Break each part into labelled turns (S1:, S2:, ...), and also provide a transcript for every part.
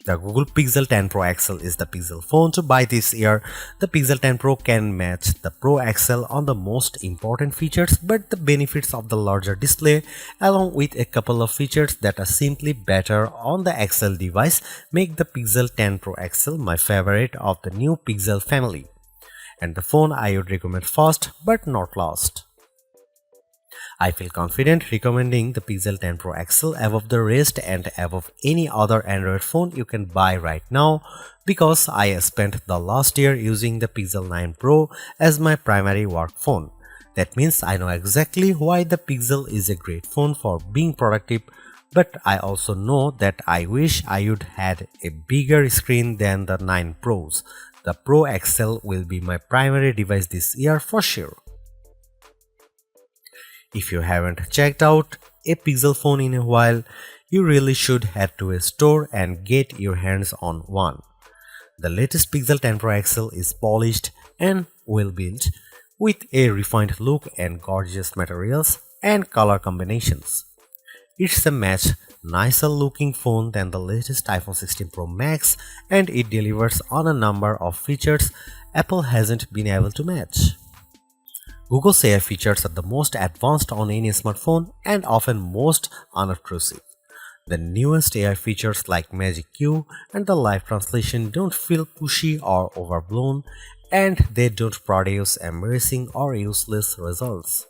S1: The Google Pixel 10 Pro XL is the Pixel phone to buy this year. The Pixel 10 Pro can match the Pro XL on the most important features, but the benefits of the larger display, along with a couple of features that are simply better on the XL device, make the Pixel 10 Pro XL my favorite of the new Pixel family, and the phone I would recommend first but not last. I feel confident recommending the Pixel 10 Pro XL above the rest and above any other Android phone you can buy right now, because I spent the last year using the Pixel 9 Pro as my primary work phone. That means I know exactly why the Pixel is a great phone for being productive, but I also know that I wish I would had a bigger screen than the 9 Pros. The Pro XL will be my primary device this year for sure. If you haven't checked out a Pixel phone in a while, you really should head to a store and get your hands on one. The latest Pixel 10 Pro XL is polished and well built, with a refined look and gorgeous materials and color combinations. It's a much nicer looking phone than the latest iPhone 16 Pro Max, and it delivers on a number of features Apple hasn't been able to match. Google's AI features are the most advanced on any smartphone and often most unobtrusive. The newest AI features like Magic Q and the live translation don't feel pushy or overblown, and they don't produce embarrassing or useless results.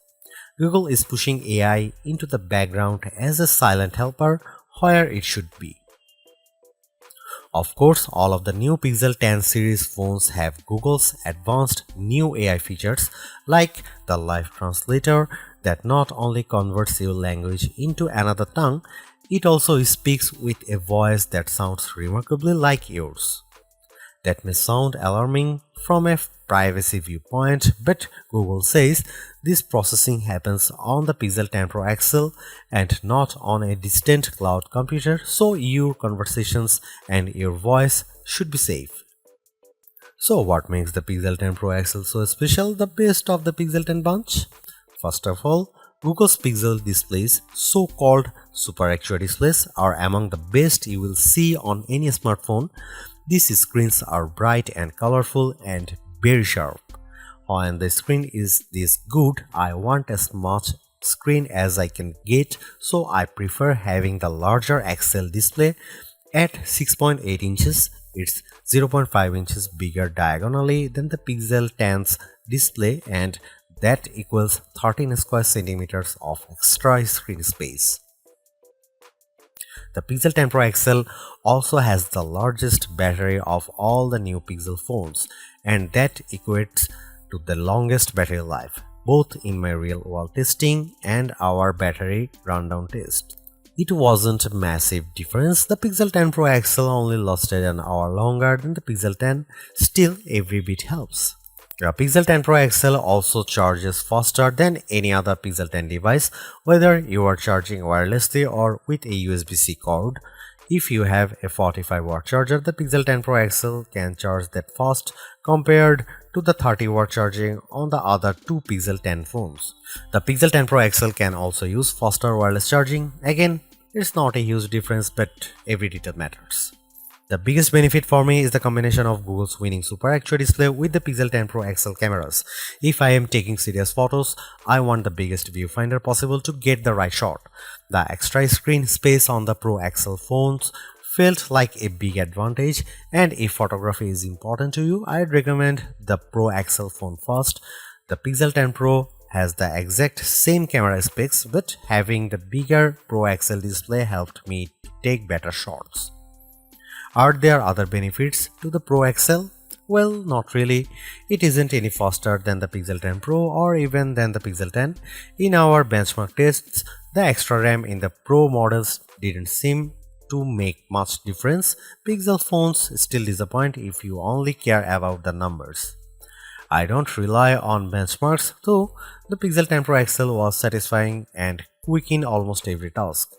S1: Google is pushing AI into the background as a silent helper where it should be. Of course, all of the new Pixel 10 series phones have Google's advanced new AI features like the live translator that not only converts your language into another tongue, it also speaks with a voice that sounds remarkably like yours. That may sound alarming from a privacy viewpoint, but Google says this processing happens on the Pixel 10 Pro XL and not on a distant cloud computer, so your conversations and your voice should be safe. So what makes the Pixel 10 Pro XL so special, the best of the Pixel 10 bunch? First of all, Google's Pixel displays, so-called Super Actua displays, are among the best you will see on any smartphone. These screens are bright and colorful and very sharp. When the screen is this good, I want as much screen as I can get, so I prefer having the larger XL display at 6.8 inches. It's 0.5 inches bigger diagonally than the Pixel 10's display, and that equals 13 square centimeters of extra screen space. The Pixel 10 Pro XL also has the largest battery of all the new Pixel phones, and that equates to the longest battery life, both in my real-world testing and our battery rundown test. It wasn't a massive difference. The Pixel 10 Pro XL only lasted an hour longer than the Pixel 10, still every bit helps. The Pixel 10 Pro XL also charges faster than any other Pixel 10 device, whether you are charging wirelessly or with a USB-C cord. If you have a 45-watt charger, the Pixel 10 Pro XL can charge that fast compared to the 30-watt charging on the other two Pixel 10 phones. The Pixel 10 Pro XL can also use faster wireless charging. Again, it's not a huge difference, but every detail matters. The biggest benefit for me is the combination of Google's winning Super Actua display with the Pixel 10 Pro XL cameras. If I am taking serious photos, I want the biggest viewfinder possible to get the right shot. The extra screen space on the Pro XL phones felt like a big advantage, and if photography is important to you, I'd recommend the Pro XL phone first. The Pixel 10 Pro has the exact same camera specs, but having the bigger Pro XL display helped me take better shots. Are there other benefits to the Pro XL? Well, not really. It isn't any faster than the Pixel 10 Pro or even than the Pixel 10. In our benchmark tests, the extra RAM in the Pro models didn't seem to make much difference. Pixel phones still disappoint if you only care about the numbers. I don't rely on benchmarks, though. The Pixel 10 Pro XL was satisfying and quick in almost every task.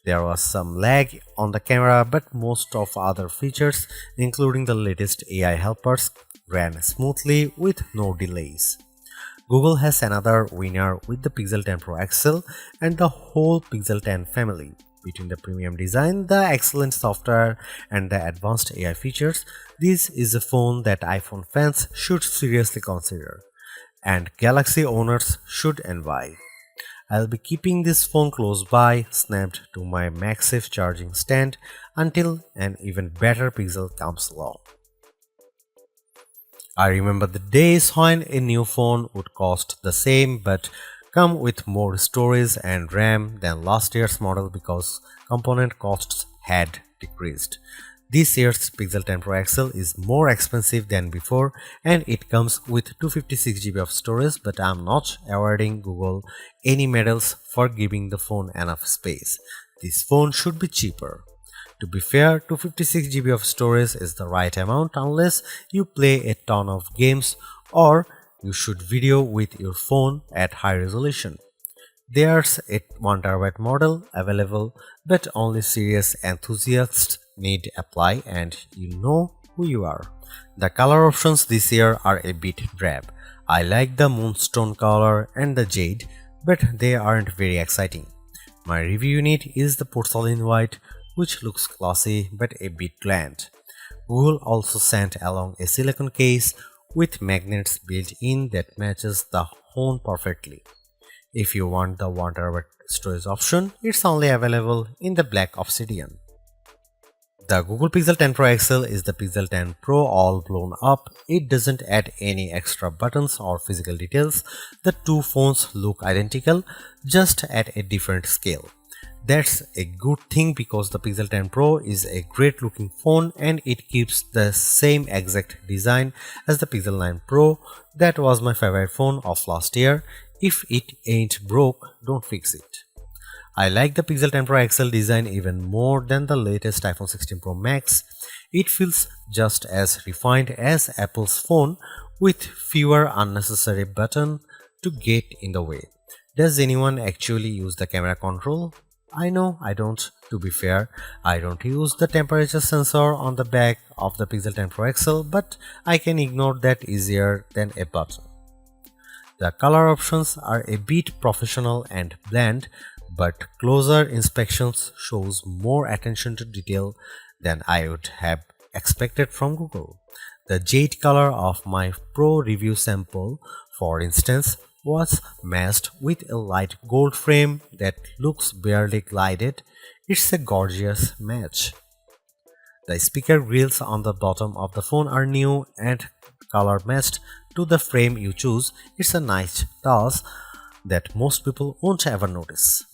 S1: There was some lag on the camera, but most of other features, including the latest AI helpers, ran smoothly with no delays. Google has another winner with the Pixel 10 Pro XL and the whole Pixel 10 family. Between the premium design, the excellent software, and the advanced AI features, this is a phone that iPhone fans should seriously consider, and Galaxy owners should envy. I'll be keeping this phone close by, snapped to my MagSafe charging stand until an even better Pixel comes along. I remember the days when a new phone would cost the same but come with more storage and RAM than last year's model because component costs had decreased. This year's Pixel 10 Pro XL is more expensive than before and it comes with 256 GB of storage, but I'm not awarding Google any medals for giving the phone enough space. This phone should be cheaper. To be fair, 256 GB of storage is the right amount unless you play a ton of games or you shoot video with your phone at high resolution. There's a 1TB model available, but only serious enthusiasts need apply, and you know who you are. The color options this year are a bit drab. I like the moonstone color and the jade, but they aren't very exciting. My review unit is the porcelain white, which looks classy but a bit bland. Google also sent along a silicone case with magnets built in that matches the phone perfectly. If you want the 1TB storage option, it's only available in the black obsidian. The Google Pixel 10 Pro XL is the Pixel 10 Pro all blown up. It doesn't add any extra buttons or physical details. The two phones look identical, just at a different scale. That's a good thing because the Pixel 10 Pro is a great looking phone and it keeps the same exact design as the Pixel 9 Pro. That was my favorite phone of last year. If it ain't broke, don't fix it. I like the Pixel 10 Pro XL design even more than the latest iPhone 16 Pro Max. It feels just as refined as Apple's phone with fewer unnecessary buttons to get in the way. Does anyone actually use the camera control? I know I don't. To be fair, I don't use the temperature sensor on the back of the Pixel 10 Pro XL, but I can ignore that easier than a button. The color options are a bit professional and bland, but closer inspections shows more attention to detail than I would have expected from Google. The jade color of my Pro review sample, for instance, was matched with a light gold frame that looks barely glided. It's a gorgeous match. The speaker grills on the bottom of the phone are new and color matched to the frame you choose. It's a nice touch that most people won't ever notice.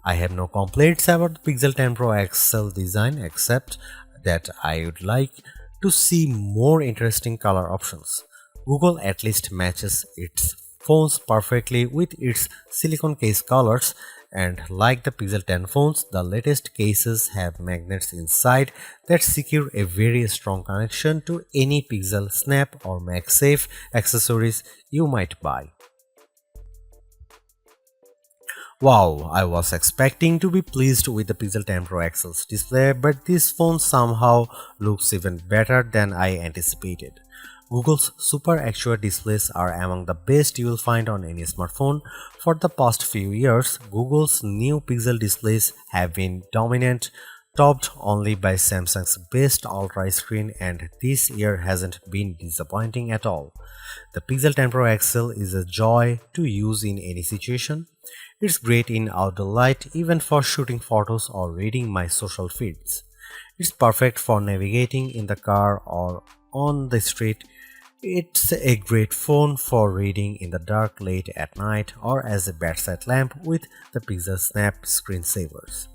S1: I have no complaints about the Pixel 10 Pro XL design except that I would like to see more interesting color options. Google at least matches its phones perfectly with its silicone case colors, and like the Pixel 10 phones, the latest cases have magnets inside that secure a very strong connection to any Pixel Snap or MagSafe accessories you might buy. Wow, I was expecting to be pleased with the Pixel 10 Pro XL's display, but this phone somehow looks even better than I anticipated. Google's Super Actua displays are among the best you will find on any smartphone. For the past few years, Google's new Pixel displays have been dominant, topped only by Samsung's best Ultra screen, and this year hasn't been disappointing at all. The Pixel 10 Pro XL is a joy to use in any situation. It's great in outdoor light, even for shooting photos or reading my social feeds. It's perfect for navigating in the car or on the street. It's a great phone for reading in the dark late at night or as a bedside lamp with the Pixel Snap screensavers.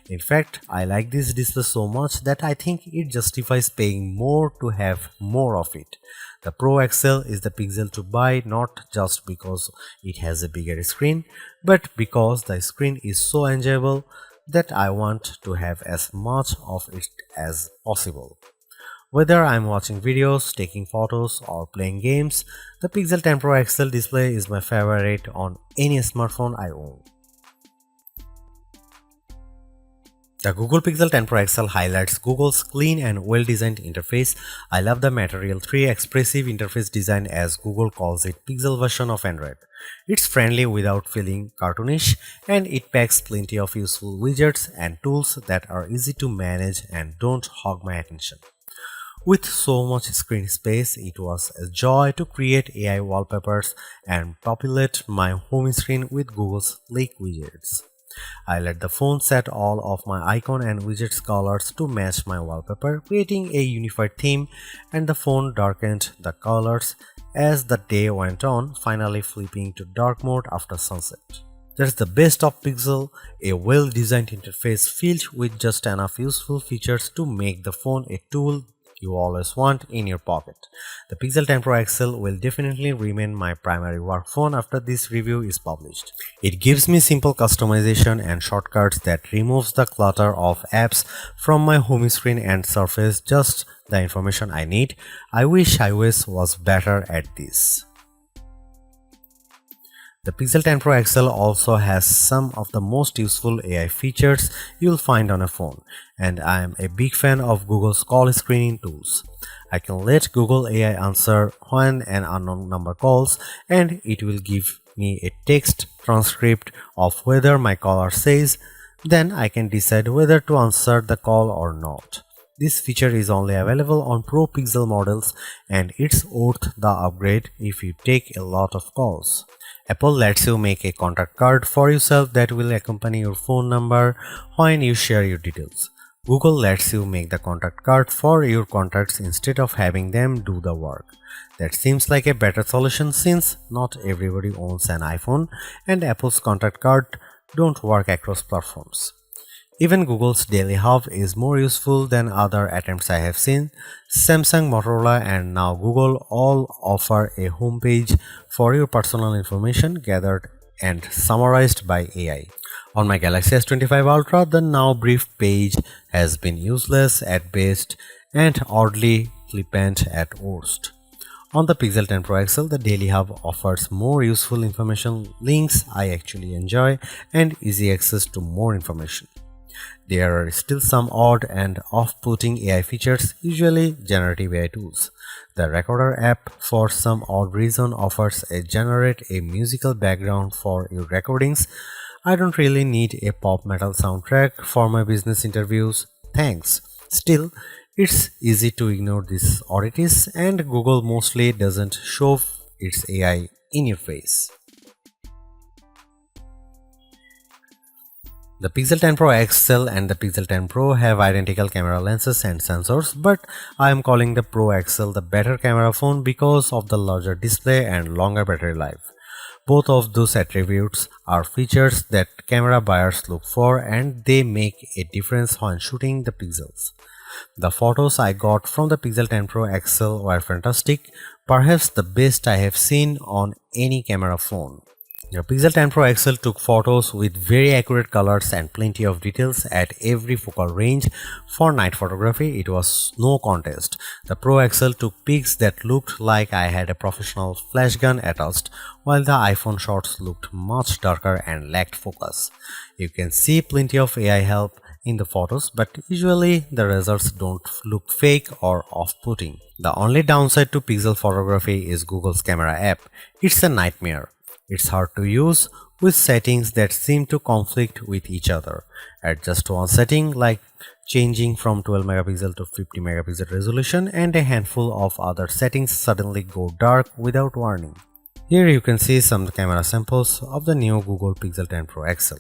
S1: In fact, I like this display so much that I think it justifies paying more to have more of it. The Pro XL is the Pixel to buy not just because it has a bigger screen, but because the screen is so enjoyable that I want to have as much of it as possible. Whether I'm watching videos, taking photos, or playing games, the Pixel 10 Pro XL display is my favorite on any smartphone I own. The Google Pixel 10 Pro XL highlights Google's clean and well-designed interface. I love the Material 3 expressive interface design, as Google calls it Pixel version of Android. It's friendly without feeling cartoonish, and it packs plenty of useful widgets and tools that are easy to manage and don't hog my attention. With so much screen space, it was a joy to create AI wallpapers and populate my home screen with Google's sleek widgets. I let the phone set all of my icon and widgets colors to match my wallpaper, creating a unified theme, and the phone darkened the colors as the day went on, finally flipping to dark mode after sunset. That's the best of Pixel, a well-designed interface filled with just enough useful features to make the phone a tool you always want in your pocket. The Pixel 10 Pro XL will definitely remain my primary work phone after this review is published. It gives me simple customization and shortcuts that removes the clutter of apps from my home screen and surface just the information I need. I wish iOS was better at this. The Pixel 10 Pro XL also has some of the most useful AI features you'll find on a phone, and I am a big fan of Google's call screening tools. I can let Google AI answer when an unknown number calls, and it will give me a text transcript of whether my caller says, then I can decide whether to answer the call or not. This feature is only available on Pro Pixel models, and it's worth the upgrade if you take a lot of calls. Apple lets you make a contact card for yourself that will accompany your phone number when you share your details. Google lets you make the contact card for your contacts instead of having them do the work. That seems like a better solution since not everybody owns an iPhone and Apple's contact card don't work across platforms. Even Google's Daily Hub is more useful than other attempts I have seen. Samsung, Motorola, and now Google all offer a homepage for your personal information gathered and summarized by AI. On my Galaxy S25 Ultra, the now brief page has been useless at best and oddly flippant at worst. On the Pixel 10 Pro XL, the Daily Hub offers more useful information, links I actually enjoy, and easy access to more information. There are still some odd and off-putting AI features, usually generative AI tools. The Recorder app, for some odd reason, offers a generate a musical background for your recordings. I don't really need a pop metal soundtrack for my business interviews. Thanks. Still, it's easy to ignore these oddities, and Google mostly doesn't shove its AI in your face. The Pixel 10 Pro XL and the Pixel 10 Pro have identical camera lenses and sensors, but I am calling the Pro XL the better camera phone because of the larger display and longer battery life. Both of those attributes are features that camera buyers look for, and they make a difference when shooting the pixels. The photos I got from the Pixel 10 Pro XL were fantastic, perhaps the best I have seen on any camera phone. The Pixel 10 Pro XL took photos with very accurate colors and plenty of details at every focal range. For night photography, it was no contest. The Pro XL took pics that looked like I had a professional flash gun attached, while the iPhone shots looked much darker and lacked focus. You can see plenty of AI help in the photos, but usually the results don't look fake or off-putting. The only downside to Pixel photography is Google's camera app. It's a nightmare. It's hard to use with settings that seem to conflict with each other. At just one setting, like changing from 12 megapixel to 50 megapixel resolution, and a handful of other settings suddenly go dark without warning. Here you can see some camera samples of the new Google Pixel 10 Pro XL.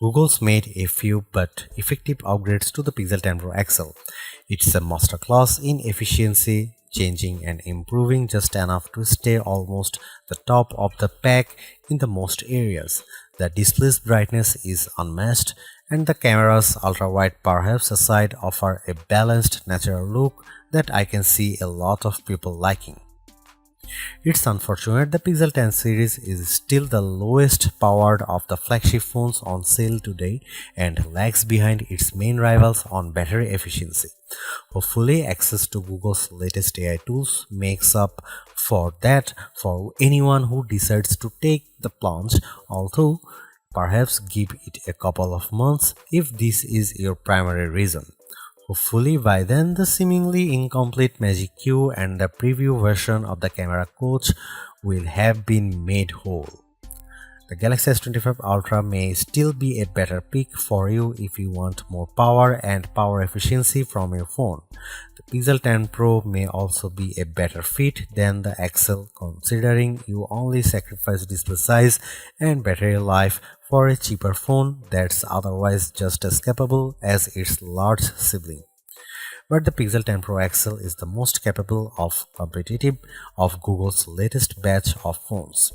S1: Google's made a few but effective upgrades to the Pixel 10 Pro XL. It's a masterclass in efficiency, changing and improving just enough to stay almost the top of the pack in the most areas. The display's brightness is unmatched, and the camera's ultra-wide perhaps aside offer a balanced natural look that I can see a lot of people liking. It's unfortunate the Pixel 10 series is still the lowest powered of the flagship phones on sale today and lags behind its main rivals on battery efficiency. Hopefully, access to Google's latest AI tools makes up for that for anyone who decides to take the plunge, although perhaps give it a couple of months if this is your primary reason. Hopefully by then the seemingly incomplete Magic Q and the preview version of the camera coach will have been made whole. The Galaxy S25 Ultra may still be a better pick for you if you want more power and power efficiency from your phone. The Pixel 10 Pro may also be a better fit than the XL considering you only sacrifice display size and battery life for a cheaper phone that's otherwise just as capable as its large sibling. But the Pixel 10 Pro XL is the most capable of competitive of Google's latest batch of phones.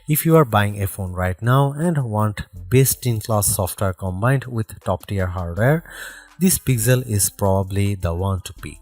S1: If you are buying a phone right now and want best-in-class software combined with top-tier hardware, this Pixel is probably the one to pick.